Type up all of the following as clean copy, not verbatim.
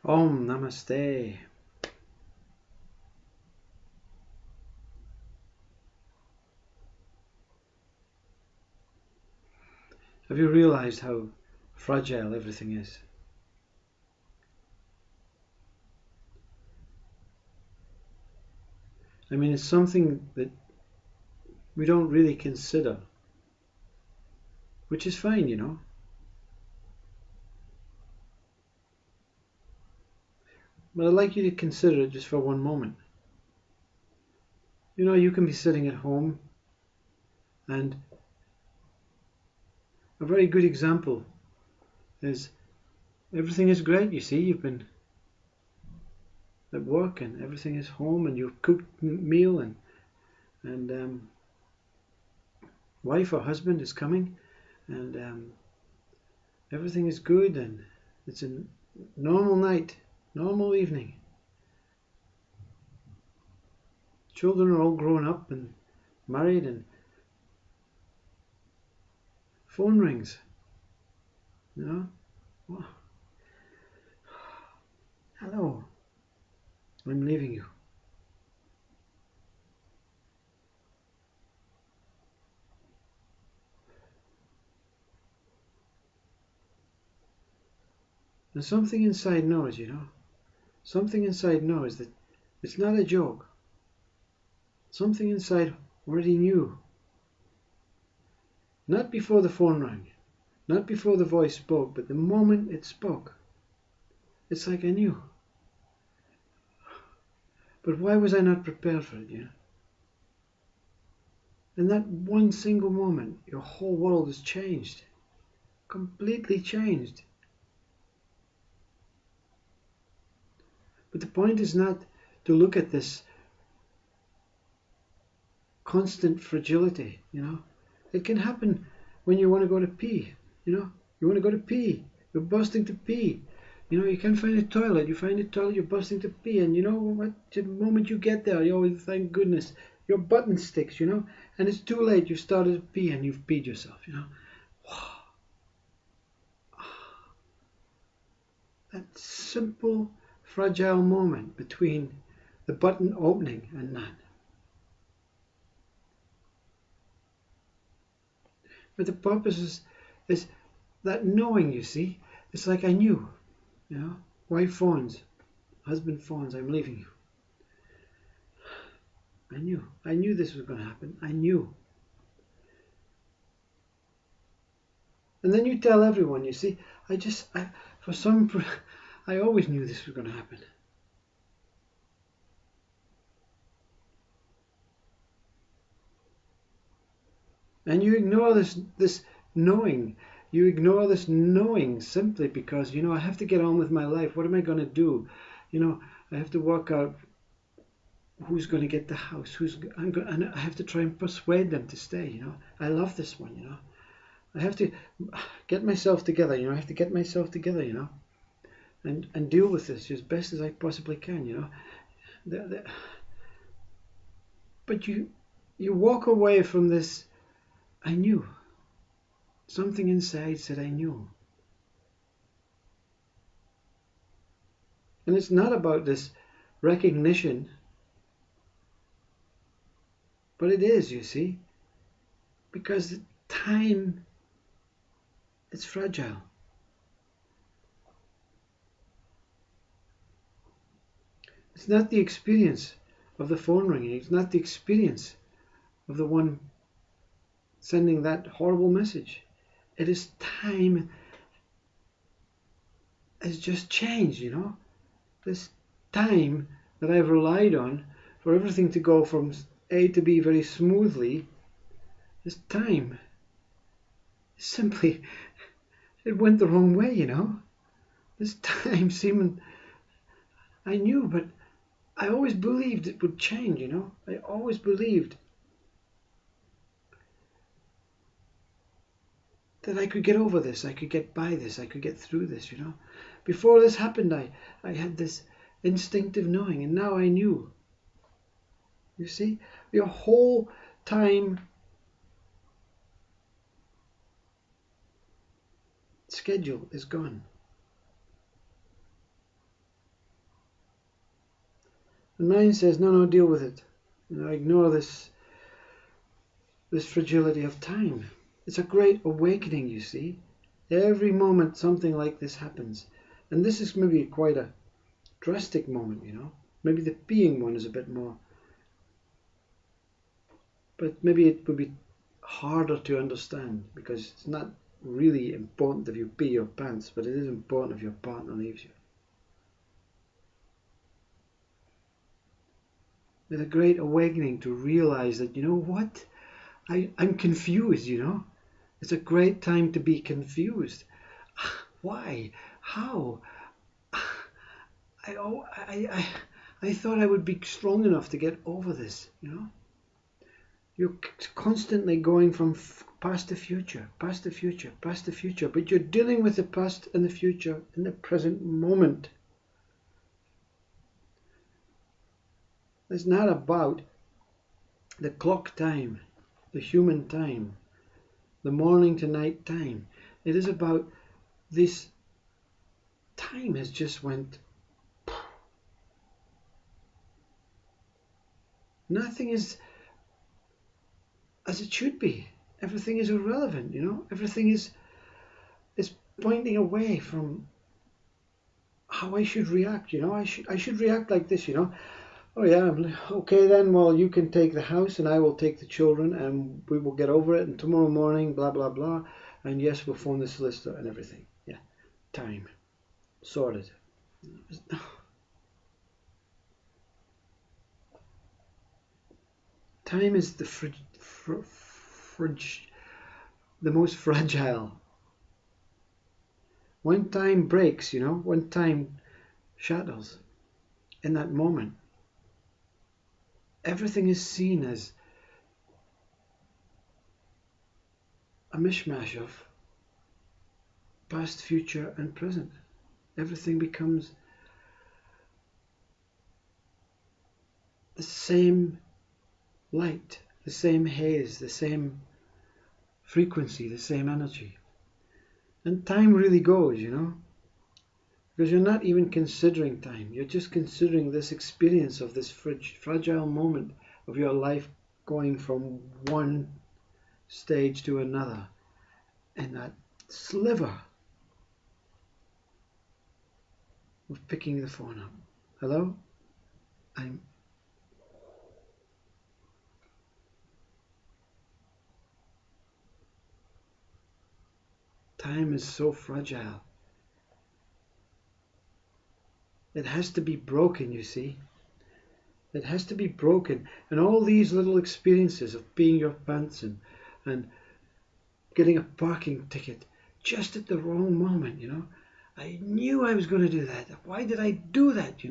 Om Namaste. Have you realized how fragile everything is? I mean, it's something that we don't really consider, which is fine, you know. But I'd like you to consider it just for one moment. You know, you can be sitting at home, and a very good example is everything is great, you see. You've been at work and everything is home, and you've cooked a meal, and wife or husband is coming, and everything is good, and it's a normal night, normal evening. Children are all grown up and married, and phone rings, you know. Oh, hello, I'm leaving you. And something inside knows, you know. Something inside knows that it's not a joke. Something inside already knew. Not before the phone rang, not before the voice spoke, but the moment it spoke, it's like I knew. But why was I not prepared for it, you know? In that one single moment, your whole world has changed. Completely changed. But the point is not to look at this constant fragility, you know. It can happen when you want to go to pee, you know. You want to go to pee. You're bursting to pee. You know, you can't find a toilet. You find a toilet, you're bursting to pee. And you know what? The moment you get there, you always thank goodness. Your button sticks, you know. And it's too late. You've started to pee and you've peed yourself, you know. That simple, fragile moment between the button opening and none. But the purpose is that knowing, you see. It's like I knew, you know. Wife phones, husband phones, I'm leaving you. I knew. I knew this was going to happen. I knew. And then you tell everyone, you see. I always knew this was going to happen. And you ignore this knowing. You ignore this knowing simply because, you know, I have to get on with my life. What am I going to do? You know, I have to work out who's going to get the house. And I have to try and persuade them to stay, you know. I love this one, you know. I have to get myself together, you know. I have to get myself together, you know, and deal with this as best as I possibly can, you know. But you walk away from this. I knew. Something inside said I knew. And it's not about this recognition, but it is, you see, because time is fragile. It's not the experience of the phone ringing. It's not the experience of the one sending that horrible message. It is time has just changed, you know. This time that I've relied on for everything to go from A to B very smoothly, this time simply, it went the wrong way, you know. This time seeming, I knew, but I always believed it would change, you know. I always believed that I could get over this, I could get by this, I could get through this, you know. Before this happened, I had this instinctive knowing, and now I knew. You see, your whole time schedule is gone. And mind says, no, no, deal with it. Ignore this fragility of time. It's a great awakening, you see. Every moment something like this happens. And this is maybe quite a drastic moment, Maybe the being one is a bit more. But maybe it would be harder to understand because it's not really important if you pee your pants, but it is important if your partner leaves you. It's a great awakening to realize that, you know what? I'm confused, It's a great time to be confused. Why? How? I thought I would be strong enough to get over this, You're constantly going from past to future, past to future, past to future, but you're dealing with the past and the future in the present moment. It's not about the clock time, the human time, the morning to night time. It is about this time has just went. Nothing is as it should be. Everything is irrelevant, Everything is pointing away from how I should react, I should react like this, Oh yeah, okay then, well, you can take the house and I will take the children and we will get over it, and tomorrow morning, blah, blah, blah, and yes, we'll phone the solicitor and everything. Yeah, time. Sorted. Time is the most fragile. When time breaks, when time shatters, in that moment, everything is seen as a mishmash of past, future, and present. Everything becomes the same light, the same haze, the same frequency, the same energy. And time really goes, because you're not even considering time. You're just considering this experience of this fragile moment of your life going from one stage to another. And that sliver of picking the phone up. Hello? Time is so fragile. It has to be broken, you see. It has to be broken. And all these little experiences of peeing your pants and getting a parking ticket just at the wrong moment, I knew I was going to do that. Why did I do that,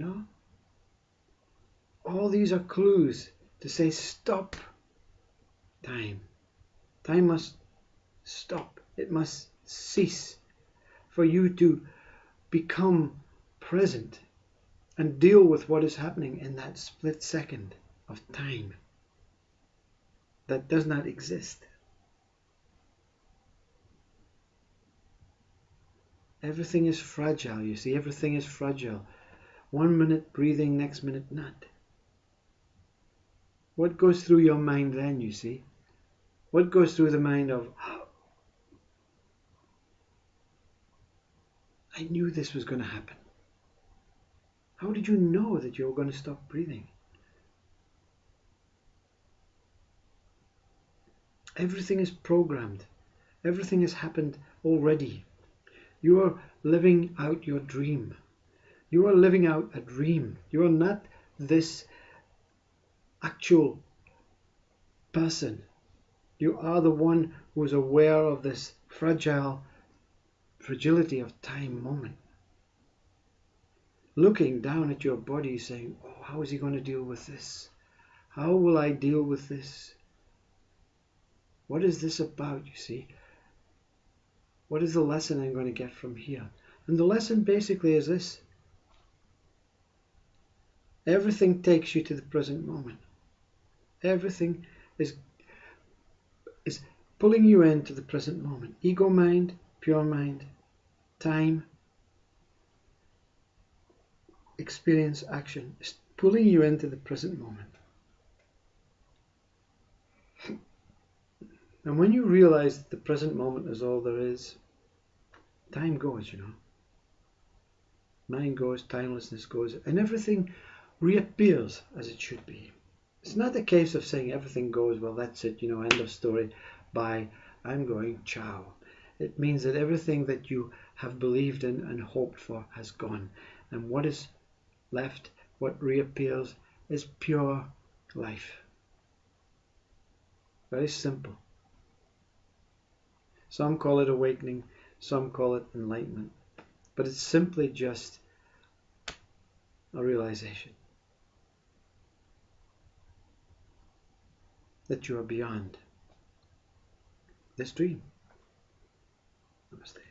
All these are clues to say stop. Time. Time must stop. It must cease for you to become present and deal with what is happening in that split second of time that does not exist. Everything is fragile, you see. Everything is fragile. 1 minute breathing, next minute not. What goes through your mind then, you see? What goes through the mind of, I knew this was going to happen. How did you know that you were going to stop breathing? Everything is programmed. Everything has happened already. You are living out your dream. You are living out a dream. You are not this actual person. You are the one who is aware of this fragility of time moment. Looking down at your body saying, oh, how is he going to deal with this? How will I deal with this? What is this about, you see? What is the lesson I'm going to get from here? And the lesson basically is this. Everything takes you to the present moment. Everything is pulling you into the present moment. Ego mind, pure mind, time, experience, action is pulling you into the present moment. And when you realize that the present moment is all there is, time goes, Mind goes, timelessness goes, and everything reappears as it should be. It's not a case of saying everything goes, well, that's it, end of story, bye, I'm going, ciao. It means that everything that you have believed in and hoped for has gone. And what is left, what reappears, is pure life. Very simple. Some call it awakening, some call it enlightenment. But it's simply just a realization that you are beyond this dream. Namaste.